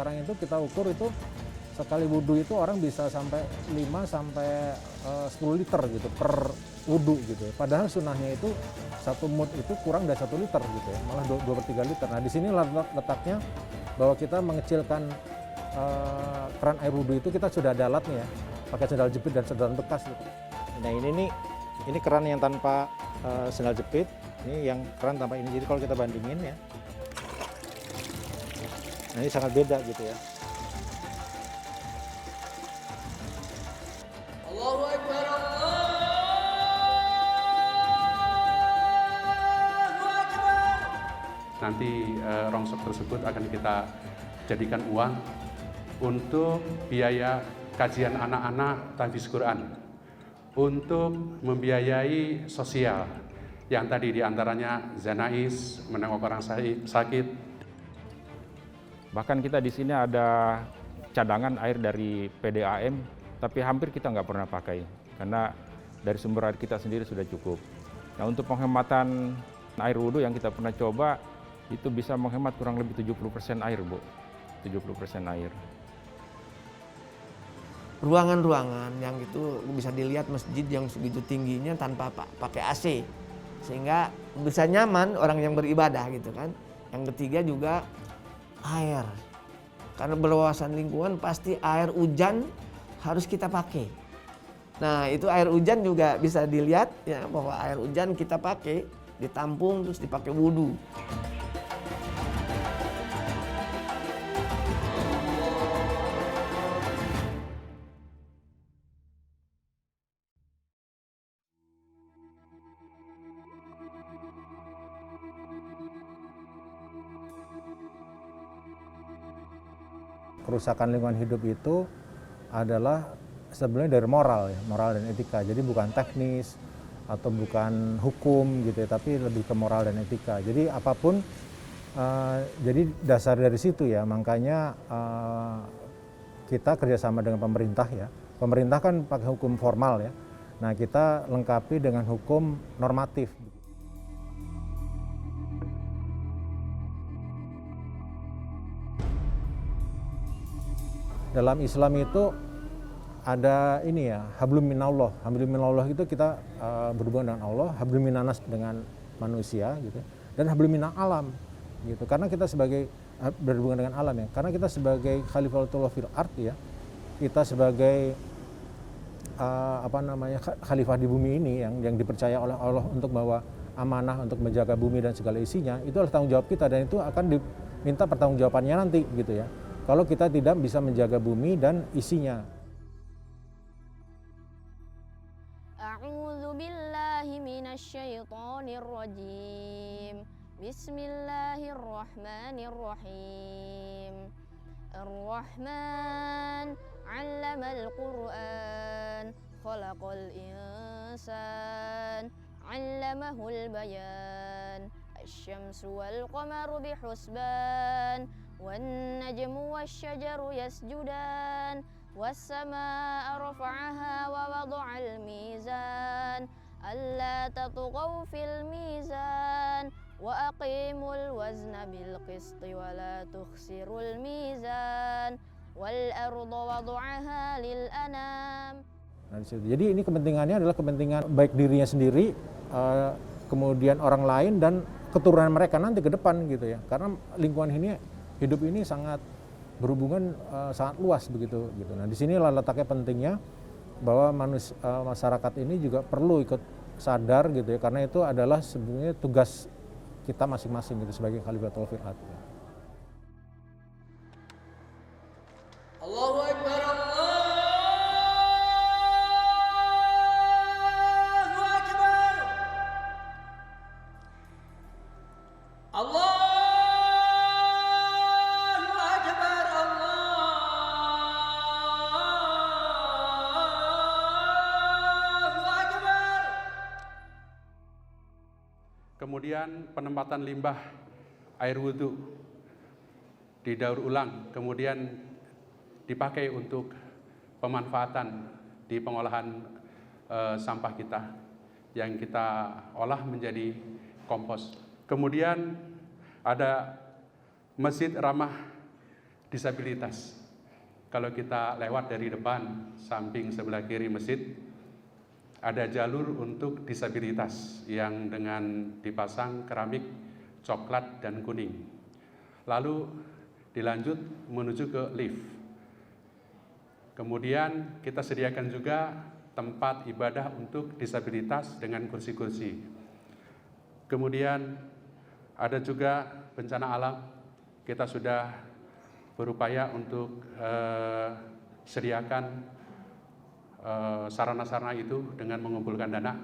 sekarang itu kita ukur itu sekali wudhu itu orang bisa sampai 5 sampai 10 liter gitu per wudhu gitu. Padahal sunnahnya itu satu mud itu kurang dari 1 liter gitu ya, malah 2/3 liter. Nah di sini letaknya bahwa kita mengecilkan keran air wudhu itu kita sudah ada alatnya ya, pakai sendal jepit dan sedotan bekas gitu. Nah ini keran yang tanpa sendal jepit, ini yang keran tanpa ini. Jadi kalau kita bandingin ya, nah ini sangat beda gitu ya. Allahu Akbar, Allahu Akbar. Nanti rongsok tersebut akan kita jadikan uang untuk biaya kajian anak-anak tahfiz Quran, untuk membiayai sosial yang tadi diantaranya Zanais, menengok orang sakit. Bahkan kita di sini ada cadangan air dari PDAM, tapi hampir kita nggak pernah pakai karena dari sumber air kita sendiri sudah cukup. Nah untuk penghematan air wudhu yang kita pernah coba itu bisa menghemat kurang lebih 70% air, Bu. 70% air. Ruangan-ruangan yang itu bisa dilihat masjid yang segitu tingginya tanpa pakai AC, sehingga bisa nyaman orang yang beribadah gitu kan. Yang ketiga juga air, karena berwawasan lingkungan pasti air hujan harus kita pakai. Nah itu air hujan juga bisa dilihat ya, bahwa air hujan kita pakai ditampung terus dipakai wudhu. Kerusakan lingkungan hidup itu adalah sebenarnya dari moral ya, moral dan etika. Jadi bukan teknis atau bukan hukum gitu ya, tapi lebih ke moral dan etika. Jadi apapun, jadi dasar dari situ ya, makanya kita kerjasama dengan pemerintah ya. Pemerintah kan pakai hukum formal ya. Nah kita lengkapi dengan hukum normatif. Dalam Islam itu ada ini ya, hablum minallah. Hablum minallah itu kita berhubungan dengan Allah, hablum minanas dengan manusia gitu, dan hablum minal alam gitu. Karena kita sebagai berhubungan dengan alam ya, karena kita sebagai khalifatullah fil ard ya, kita sebagai khalifah di bumi ini yang dipercaya oleh Allah untuk bawa amanah untuk menjaga bumi dan segala isinya, itu adalah tanggung jawab kita dan itu akan diminta pertanggungjawabannya nanti gitu ya. Kalau kita tidak bisa menjaga bumi dan isinya. A'udzu billahi minasyaitonir rajim. Bismillahirrahmanirrahim. Ar-Rahman 'allamal Qur'an, khalaqal insan, 'allamahul bayan. Asy-syamsu wal qamaru bihusban. والنجم والشجر يسجدان والسماء رفعها ووضع الميزان ألا تطغوا في الميزان وأقيموا الوزن بالقسط ولا تخسروا الميزان والأرض وضعها للأنام. Nah, jadi ini kepentingannya adalah kepentingan baik dirinya sendiri, kemudian orang lain dan keturunan mereka nanti ke depan gitu ya. Karena lingkungan ini, hidup ini sangat berhubungan sangat luas begitu gitu. Nah, di sinilah letaknya pentingnya bahwa masyarakat ini juga perlu ikut sadar gitu ya, karena itu adalah sebenarnya tugas kita masing-masing gitu sebagai khalifatul fil ard. Allahu Akbar, Allahu Akbar. Allah. Kemudian penempatan limbah air wudhu didaur ulang, kemudian dipakai untuk pemanfaatan di pengolahan sampah kita yang kita olah menjadi kompos. Kemudian ada masjid ramah disabilitas. Kalau kita lewat dari depan, samping sebelah kiri masjid, ada jalur untuk disabilitas yang dengan dipasang keramik coklat dan kuning. Lalu dilanjut menuju ke lift. Kemudian kita sediakan juga tempat ibadah untuk disabilitas dengan kursi-kursi. Kemudian ada juga bencana alam, kita sudah berupaya untuk sediakan sarana-sarana itu dengan mengumpulkan dana,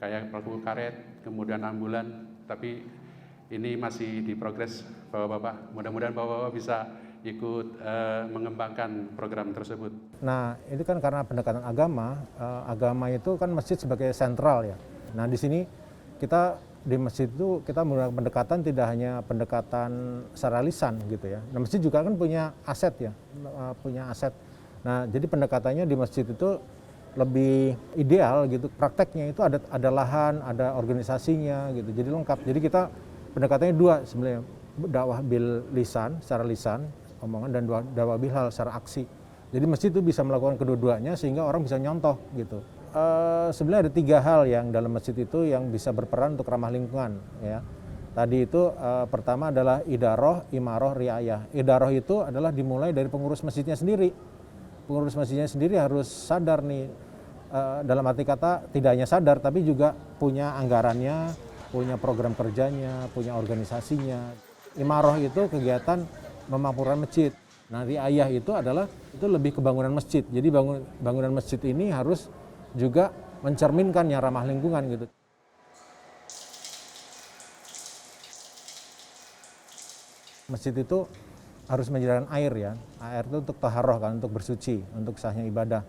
kayak perahu karet, kemudian ambulan, tapi ini masih di progres Bapak-Bapak. Mudah-mudahan Bapak-Bapak bisa ikut mengembangkan program tersebut. Nah, ini kan karena pendekatan agama, agama itu kan masjid sebagai sentral ya. Nah, di sini kita di masjid itu kita menggunakan pendekatan tidak hanya pendekatan secara lisan gitu ya. Nah, masjid juga kan punya aset ya, punya aset. Nah, jadi pendekatannya di masjid itu lebih ideal gitu. Prakteknya itu ada lahan, ada organisasinya gitu. Jadi lengkap. Jadi kita pendekatannya dua sebenarnya, dakwah bil lisan, secara lisan, omongan, dan dakwah bil hal secara aksi. Jadi masjid itu bisa melakukan kedua-duanya sehingga orang bisa nyontoh gitu. Sebenarnya ada 3 hal yang dalam masjid itu yang bisa berperan untuk ramah lingkungan ya. Tadi itu pertama adalah idaroh, imaroh, riayah. Idaroh itu adalah dimulai dari pengurus masjidnya sendiri. Pengurus masjidnya sendiri harus sadar nih, dalam arti kata tidak hanya sadar tapi juga punya anggarannya, punya program kerjanya, punya organisasinya. Imaroh itu kegiatan memakmurkan masjid. Nah, riayah itu adalah itu lebih ke bangunan masjid. Jadi bangunan masjid ini harus juga mencerminkan yang ramah lingkungan gitu. Masjid itu harus menyediakan air ya. Air itu untuk taharah kan, untuk bersuci, untuk sahnya ibadah.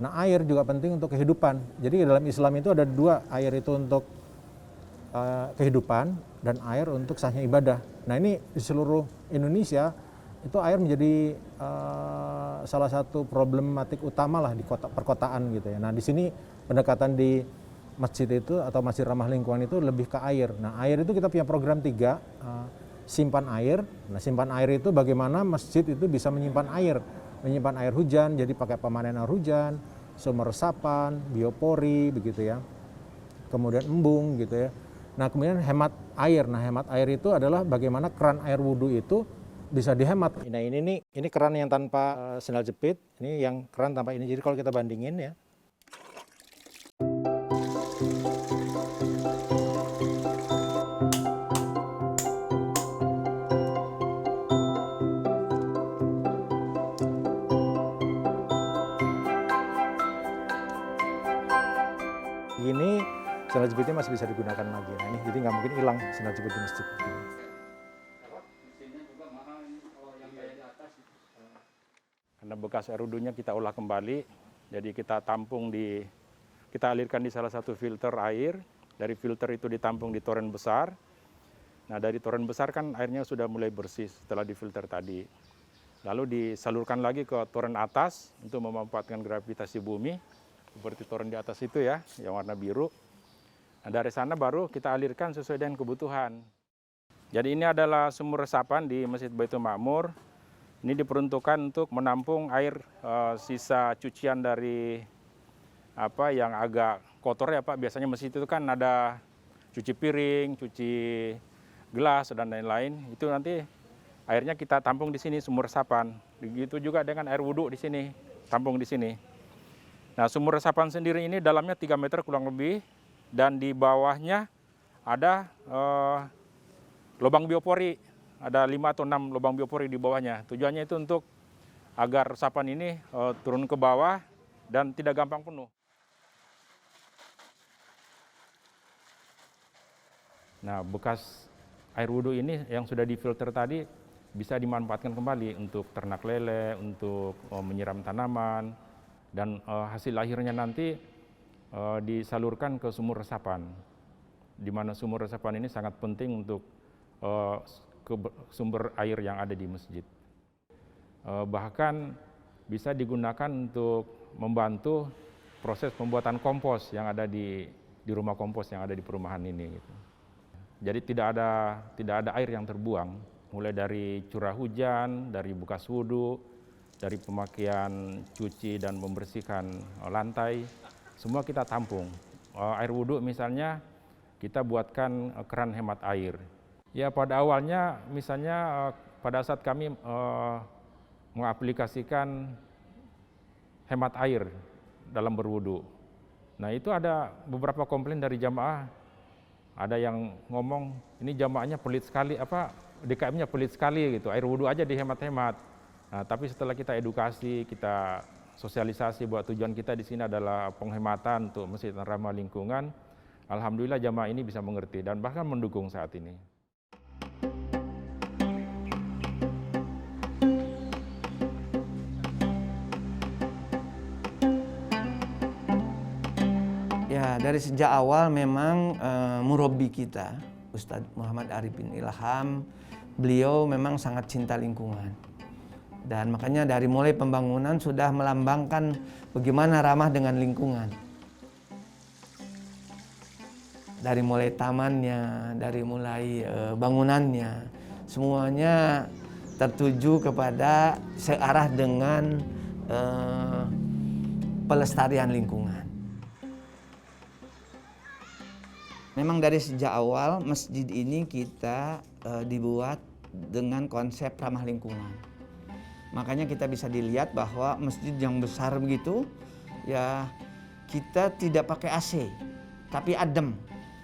Nah, air juga penting untuk kehidupan. Jadi dalam Islam itu ada 2, air itu untuk kehidupan dan air untuk sahnya ibadah. Nah, ini di seluruh Indonesia itu air menjadi salah satu problematik utama lah di perkotaan gitu ya. Nah, di sini pendekatan di masjid itu atau masjid ramah lingkungan itu lebih ke air. Nah, air itu kita punya program 3, simpan air. Nah, simpan air itu bagaimana masjid itu bisa menyimpan air hujan, jadi pakai pemanen air hujan, sumber resapan, biopori begitu ya. Kemudian embung gitu ya. Nah, kemudian hemat air. Nah, hemat air itu adalah bagaimana keran air wudhu itu bisa dihemat. Nah, ini keran yang tanpa sendal jepit, ini yang keran tanpa ini. Jadi kalau kita bandingin ya. Ini sendal jepitnya masih bisa digunakan lagi. Nah, ini jadi nggak mungkin hilang sendal jepit di masjid. Karena bekas air wudhunya kita olah kembali, jadi kita alirkan di salah satu filter air, dari filter itu ditampung di toren besar. Nah, dari toren besar kan airnya sudah mulai bersih setelah difilter tadi. Lalu disalurkan lagi ke toren atas untuk memanfaatkan gravitasi bumi, seperti toren di atas itu ya, yang warna biru. Nah, dari sana baru kita alirkan sesuai dengan kebutuhan. Jadi ini adalah sumur resapan di Masjid Baitul Ma'mur. Ini diperuntukkan untuk menampung air sisa cucian dari yang agak kotor ya Pak. Biasanya masjid itu kan ada cuci piring, cuci gelas dan lain-lain. Itu nanti airnya kita tampung di sini sumur resapan. Begitu juga dengan air wudhu di sini, tampung di sini. Nah, sumur resapan sendiri ini dalamnya 3 meter kurang lebih dan di bawahnya ada lubang biopori. Ada 5 atau 6 lubang biopori di bawahnya. Tujuannya itu untuk agar resapan ini turun ke bawah dan tidak gampang penuh. Nah, bekas air wudhu ini yang sudah difilter tadi bisa dimanfaatkan kembali untuk ternak lele, untuk menyiram tanaman, dan hasil akhirnya nanti disalurkan ke sumur resapan. Di mana sumur resapan ini sangat penting untuk ke sumber air yang ada di masjid. Bahkan bisa digunakan untuk membantu proses pembuatan kompos yang ada di rumah kompos yang ada di perumahan ini. Gitu. Jadi tidak ada air yang terbuang, mulai dari curah hujan, dari bekas wudhu, dari pemakaian cuci dan membersihkan lantai, semua kita tampung. Air wudhu misalnya kita buatkan keran hemat air. Ya pada awalnya misalnya pada saat kami mengaplikasikan hemat air dalam berwudhu. Nah itu ada beberapa komplain dari jamaah. Ada yang ngomong ini jamaahnya pelit sekali, DKM-nya pelit sekali gitu, air wudhu aja dihemat-hemat. Nah, tapi setelah kita edukasi, kita sosialisasi bahwa tujuan kita di sini adalah penghematan untuk masjid yang ramah lingkungan, alhamdulillah jamaah ini bisa mengerti dan bahkan mendukung saat ini. Ya, dari sejak awal memang murabbi kita, Ustadz Muhammad Arifin Ilham, beliau memang sangat cinta lingkungan. Dan makanya dari mulai pembangunan sudah melambangkan bagaimana ramah dengan lingkungan. Dari mulai tamannya, dari mulai bangunannya, semuanya tertuju kepada searah dengan pelestarian lingkungan. Memang dari sejak awal masjid ini kita dibuat dengan konsep ramah lingkungan. Makanya kita bisa dilihat bahwa masjid yang besar begitu, ya kita tidak pakai AC, tapi adem.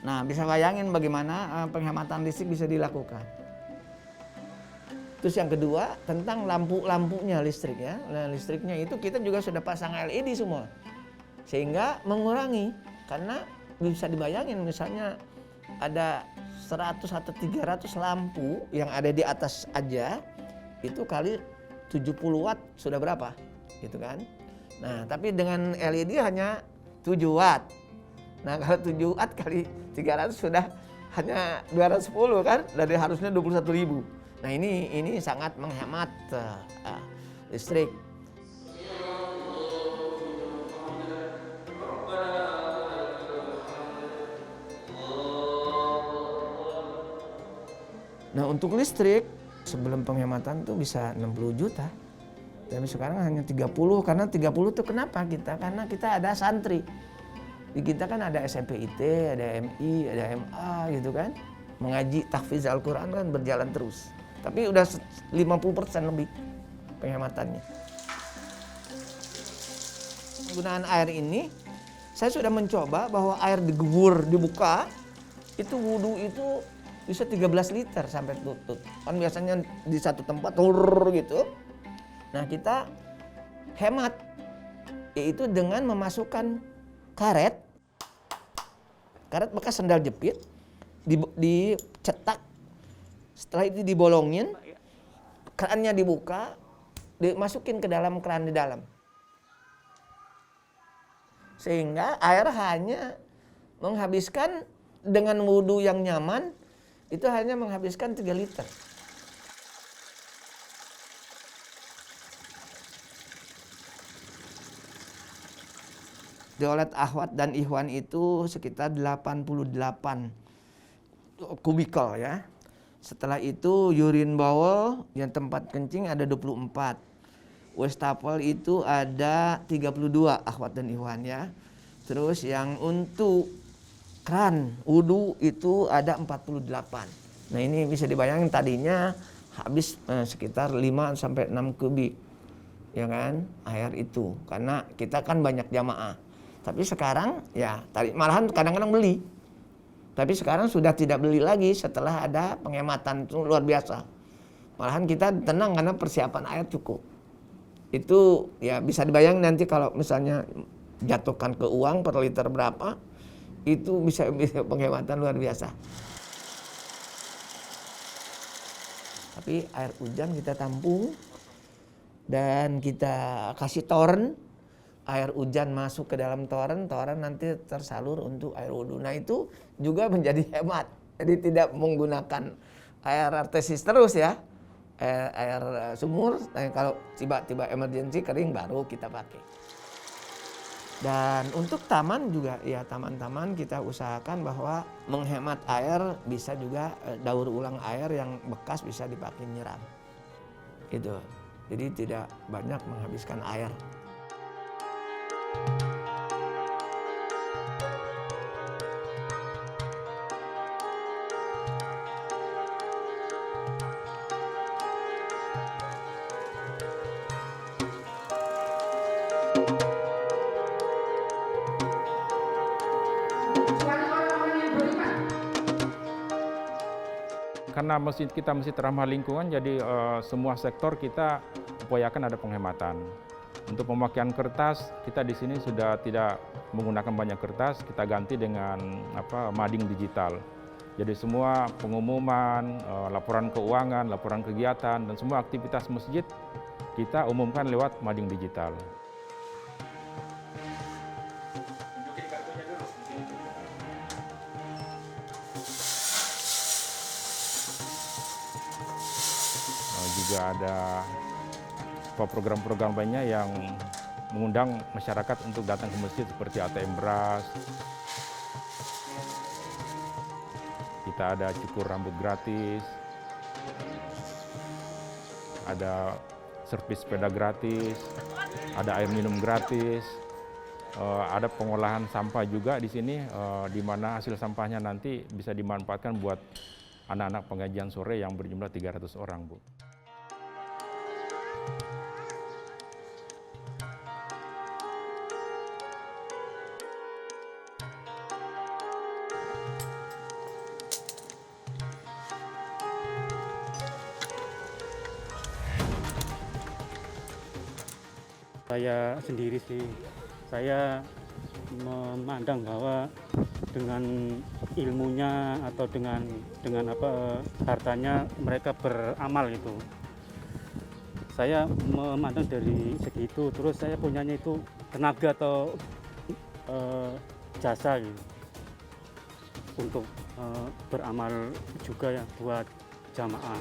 Nah bisa bayangin bagaimana penghematan listrik bisa dilakukan. Terus yang kedua tentang lampu-lampunya listrik ya. Nah, listriknya itu kita juga sudah pasang LED semua. Sehingga mengurangi, karena bisa dibayangin misalnya ada 100 atau 300 lampu yang ada di atas aja itu kali 70 watt sudah berapa gitu kan. Nah tapi dengan LED hanya 7 watt. Nah kalau 7 watt kali 300 sudah hanya 210 kan, dari harusnya 21.000. Nah ini sangat menghemat listrik. Nah untuk listrik sebelum penghematan tuh bisa 60 juta. Tapi sekarang hanya 30, karena 30 tuh kenapa kita? Karena kita ada santri. Di kita kan ada SMPIT, ada MI, ada MA gitu kan. Mengaji tahfiz Al-Quran kan berjalan terus. Tapi udah 50% lebih penghematannya. Penggunaan air ini, saya sudah mencoba bahwa air digebur, dibuka, itu wudhu itu bisa 13 liter sampai tutut. Kan biasanya di satu tempat tur gitu. Nah kita hemat, yaitu dengan memasukkan karet bekas sendal jepit, dicetak, setelah itu dibolongin, kerannya dibuka, dimasukin ke dalam keran di dalam. Sehingga air hanya menghabiskan dengan wudhu yang nyaman, itu hanya menghabiskan 3 liter. Toilet akhwat dan ikhwan itu sekitar 88 kubikel ya. Setelah itu urine bowl yang tempat kencing ada 24. Wastafel itu ada 32 akhwat dan ikhwan ya. Terus yang untuk keran wudhu itu ada 48. Nah ini bisa dibayangin tadinya habis sekitar 5 sampai 6 kubik ya kan air itu, karena kita kan banyak jamaah. Tapi sekarang ya tadi malahan kadang-kadang beli. Tapi sekarang sudah tidak beli lagi setelah ada penghematan itu luar biasa. Malahan kita tenang karena persiapan air cukup. Itu ya bisa dibayangin nanti kalau misalnya jatuhkan ke uang per liter berapa, itu bisa penghematan luar biasa. Tapi air hujan kita tampung dan kita kasih toren. Air hujan masuk ke dalam toren nanti tersalur untuk air wudhu. Nah itu juga menjadi hemat. Jadi tidak menggunakan air artesis terus ya. Air sumur, nah, kalau tiba-tiba emergensi kering baru kita pakai. Dan untuk taman juga ya taman-taman kita usahakan bahwa menghemat air bisa juga daur ulang air yang bekas bisa dipakai nyiram. Gitu. Jadi tidak banyak menghabiskan air. Karena masjid kita masjid ramah lingkungan, jadi semua sektor kita upayakan ada penghematan. Untuk pemakaian kertas, kita di sini sudah tidak menggunakan banyak kertas, kita ganti dengan mading digital. Jadi semua pengumuman, laporan keuangan, laporan kegiatan, dan semua aktivitas masjid kita umumkan lewat mading digital. Juga ada program-program lainnya yang mengundang masyarakat untuk datang ke masjid seperti ATM beras. Kita ada cukur rambut gratis, ada servis sepeda gratis, ada air minum gratis, ada pengolahan sampah juga di sini, di mana hasil sampahnya nanti bisa dimanfaatkan buat anak-anak pengajian sore yang berjumlah 300 orang, Bu. Saya sendiri sih, saya memandang bahwa dengan ilmunya atau dengan hartanya mereka beramal itu. Saya memandang dari segi itu, terus saya punyanya itu tenaga atau jasa gitu, untuk beramal juga ya buat jamaah.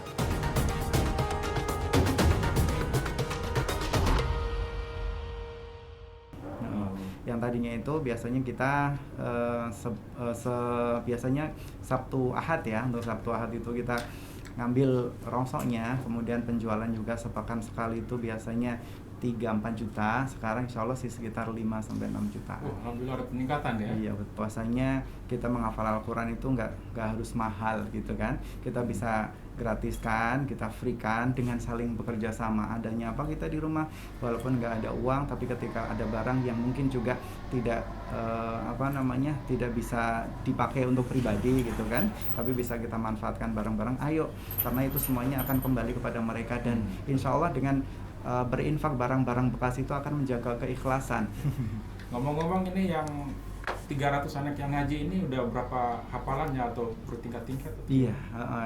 Yang tadinya itu biasanya kita biasanya Sabtu Ahad ya, untuk Sabtu Ahad itu kita ngambil rongsoknya, kemudian penjualan juga sepekan sekali itu biasanya 3-4 juta, sekarang insya Allah sih sekitar 5-6 juta. Alhamdulillah ada peningkatan ya? Iya, puasanya kita menghafal Al-Quran itu nggak harus mahal gitu kan, kita bisa gratiskan, kita free kan dengan saling bekerja sama. Adanya apa, kita di rumah walaupun nggak ada uang, tapi ketika ada barang yang mungkin juga tidak tidak bisa dipakai untuk pribadi gitu kan, tapi bisa kita manfaatkan barang-barang, ayo, karena itu semuanya akan kembali kepada mereka. Dan insya Allah dengan berinfak barang-barang bekas itu akan menjaga keikhlasan. Ngomong-ngomong, ini yang 300 anak yang ngaji ini udah berapa hafalannya atau bertingkat-tingkat? Iya,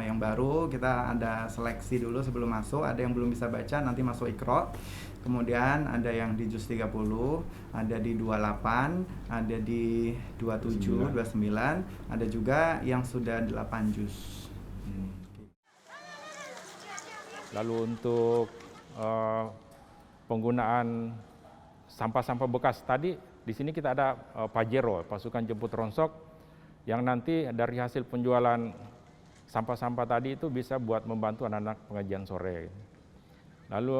yang baru kita ada seleksi dulu sebelum masuk, ada yang belum bisa baca nanti masuk Iqra. Kemudian ada yang di juz 30, ada di 28, ada di 27, 29, ada juga yang sudah 8 juz. Lalu untuk penggunaan sampah-sampah bekas tadi, di sini kita ada Pajero, pasukan jemput ronsok, yang nanti dari hasil penjualan sampah-sampah tadi itu bisa buat membantu anak-anak pengajian sore. Lalu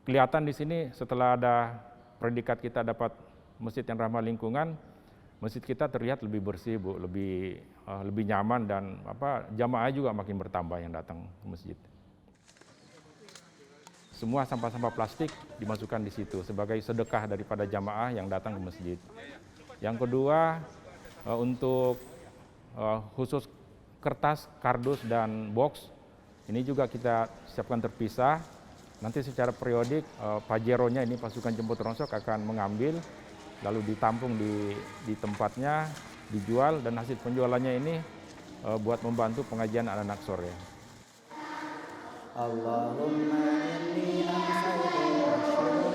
kelihatan di sini setelah ada predikat kita dapat masjid yang ramah lingkungan, masjid kita terlihat lebih bersih, Bu, lebih nyaman, dan jamaah juga makin bertambah yang datang ke masjid. Semua sampah-sampah plastik dimasukkan di situ sebagai sedekah daripada jamaah yang datang ke masjid. Yang kedua, untuk khusus kertas, kardus, dan box, ini juga kita siapkan terpisah. Nanti secara periodik Pajeronya ini pasukan jemput ronsok akan mengambil, lalu ditampung di tempatnya, dijual, dan hasil penjualannya ini buat membantu pengajian anak-anak sore. Allahumma inni as'aluka wa asyhadu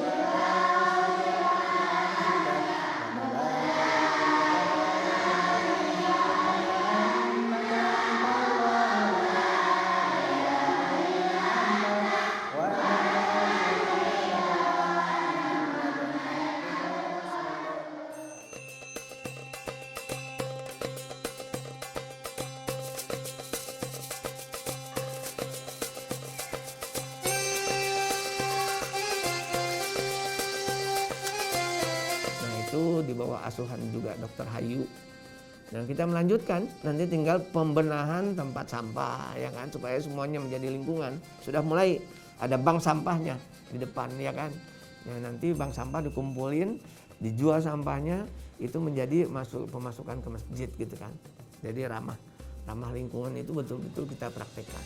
itu di bawah asuhan juga Dr. Hayu. Dan kita melanjutkan, nanti tinggal pembenahan tempat sampah ya kan, supaya semuanya menjadi lingkungan. Sudah mulai ada bank sampahnya di depan ya kan. Ya, nanti bank sampah dikumpulin, dijual sampahnya, itu menjadi pemasukan ke masjid gitu kan. Jadi ramah lingkungan itu betul-betul kita praktekkan.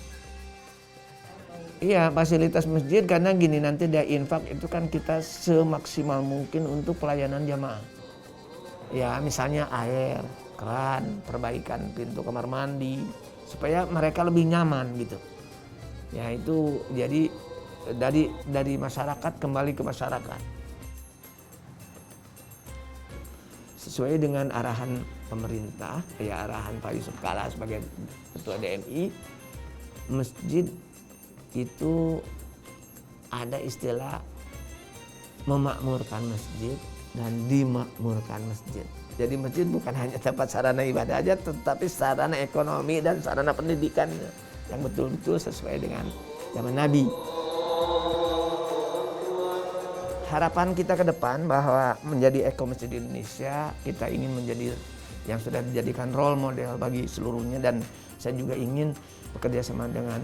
Iya, fasilitas masjid karena gini, nanti dia infak itu kan kita semaksimal mungkin untuk pelayanan jamaah. Ya, misalnya air, keran, perbaikan pintu kamar mandi supaya mereka lebih nyaman gitu. Ya, itu jadi dari masyarakat kembali ke masyarakat. Sesuai dengan arahan pemerintah, ya arahan Pak Yusuf Kalla sebagai Ketua DMI, masjid itu ada istilah memakmurkan masjid dan dimakmurkan masjid. Jadi masjid bukan hanya tempat sarana ibadah aja, tetapi sarana ekonomi dan sarana pendidikan yang betul-betul sesuai dengan zaman Nabi. Harapan kita ke depan bahwa menjadi Eko Masjid Indonesia, kita ingin menjadi yang sudah dijadikan role model bagi seluruhnya, dan saya juga ingin bekerja sama dengan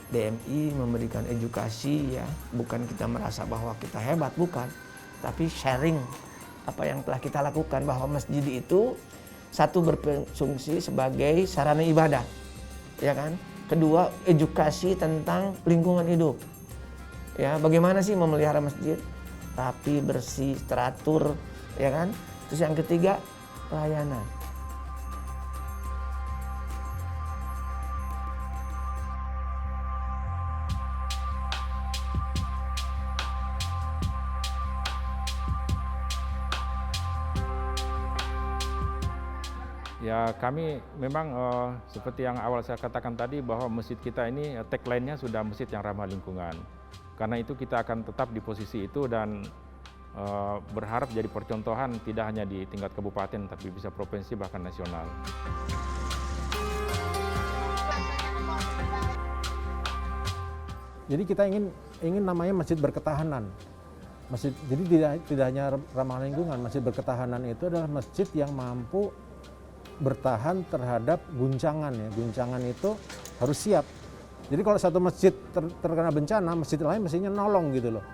DMI memberikan edukasi ya, bukan kita merasa bahwa kita hebat, bukan, tapi sharing apa yang telah kita lakukan, bahwa masjid itu satu berfungsi sebagai sarana ibadah, ya kan? Kedua, edukasi tentang lingkungan hidup. Ya, bagaimana sih memelihara masjid? Rapi, bersih, teratur, ya kan? Terus yang ketiga, pelayanan. Ya, kami memang seperti yang awal saya katakan tadi bahwa masjid kita ini tagline-nya sudah masjid yang ramah lingkungan. Karena itu kita akan tetap di posisi itu dan berharap jadi percontohan tidak hanya di tingkat kabupaten tapi bisa provinsi bahkan nasional. Jadi kita ingin namanya masjid berketahanan. Masjid, jadi tidak hanya ramah lingkungan, masjid berketahanan itu adalah masjid yang mampu bertahan terhadap guncangan ya. Guncangan itu harus siap. Jadi kalau satu masjid terkena bencana, masjid lain mestinya nolong gitu loh.